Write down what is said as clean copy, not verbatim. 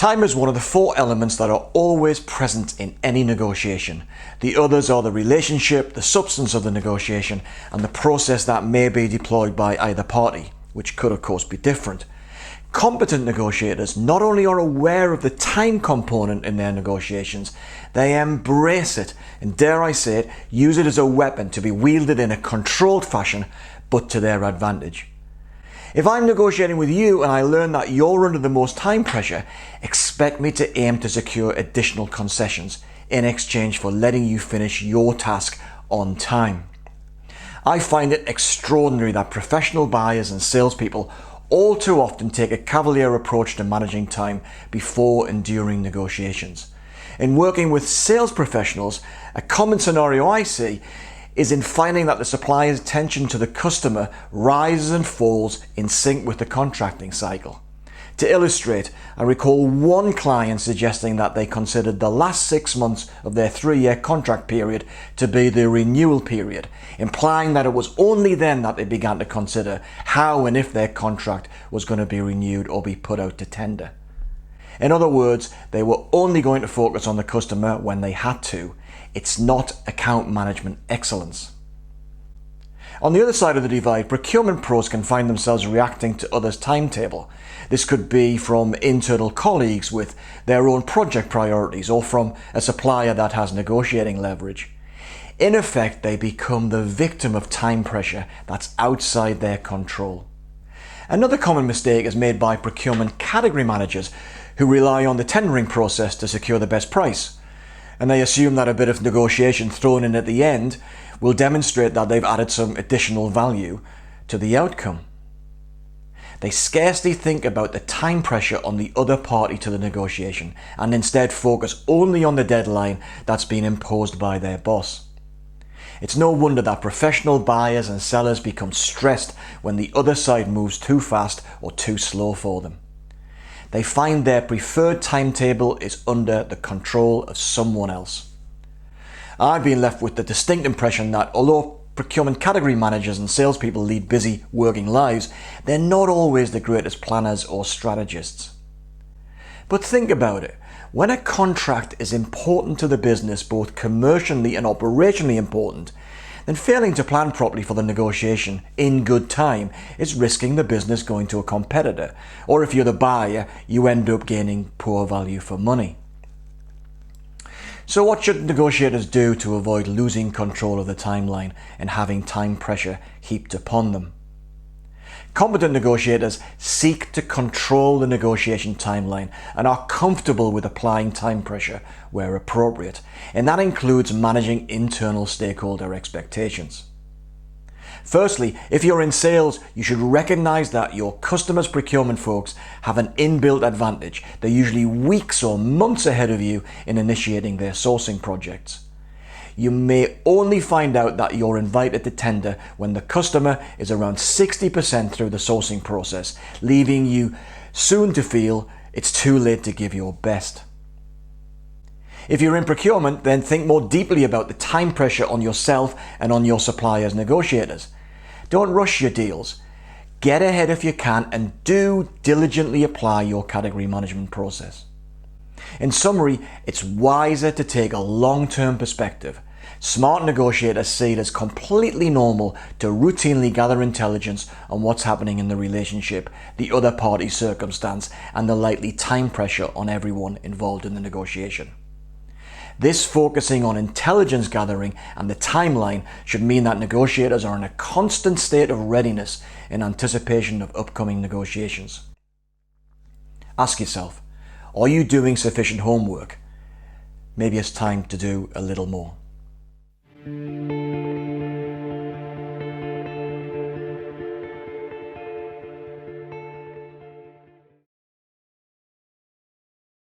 Time is one of the four elements that are always present in any negotiation. The others are the relationship, the substance of the negotiation, and the process that may be deployed by either party, which could of course be different. Competent negotiators not only are aware of the time component in their negotiations, they embrace it and, dare I say it, use it as a weapon to be wielded in a controlled fashion, but to their advantage. If I'm negotiating with you and I learn that you're under the most time pressure, expect me to aim to secure additional concessions in exchange for letting you finish your task on time. I find it extraordinary that professional buyers and salespeople all too often take a cavalier approach to managing time before and during negotiations. In working with sales professionals, a common scenario I see is in finding that the supplier's attention to the customer rises and falls in sync with the contracting cycle. To illustrate, I recall one client suggesting that they considered the last 6 months of their 3-year contract period to be the renewal period, implying that it was only then that they began to consider how and if their contract was going to be renewed or be put out to tender. In other words, they were only going to focus on the customer when they had to. It's not account management excellence. On the other side of the divide, procurement pros can find themselves reacting to others' timetable. This could be from internal colleagues with their own project priorities, or from a supplier that has negotiating leverage. In effect, they become the victim of time pressure that's outside their control. Another common mistake is made by procurement category managers who rely on the tendering process to secure the best price, and they assume that a bit of negotiation thrown in at the end will demonstrate that they've added some additional value to the outcome. They scarcely think about the time pressure on the other party to the negotiation and instead focus only on the deadline that's been imposed by their boss. It's no wonder that professional buyers and sellers become stressed when the other side moves too fast or too slow for them. They find their preferred timetable is under the control of someone else. I've been left with the distinct impression that although procurement category managers and salespeople lead busy working lives, they're not always the greatest planners or strategists. But think about it. When a contract is important to the business, both commercially and operationally important, then failing to plan properly for the negotiation in good time is risking the business going to a competitor, or if you're the buyer, you end up gaining poor value for money. So what should negotiators do to avoid losing control of the timeline and having time pressure heaped upon them? Competent negotiators seek to control the negotiation timeline and are comfortable with applying time pressure where appropriate, and that includes managing internal stakeholder expectations. Firstly, if you're in sales, you should recognize that your customers' procurement folks have an inbuilt advantage. They're usually weeks or months ahead of you in initiating their sourcing projects. You may only find out that you're invited to tender when the customer is around 60% through the sourcing process, leaving you soon to feel it's too late to give your best. If you're in procurement, then think more deeply about the time pressure on yourself and on your suppliers' negotiators. Don't rush your deals. Get ahead if you can and do diligently apply your category management process. In summary, it's wiser to take a long-term perspective. Smart negotiators see it as completely normal to routinely gather intelligence on what's happening in the relationship, the other party's circumstance, and the likely time pressure on everyone involved in the negotiation. This focusing on intelligence gathering and the timeline should mean that negotiators are in a constant state of readiness in anticipation of upcoming negotiations. Ask yourself, are you doing sufficient homework? Maybe it's time to do a little more.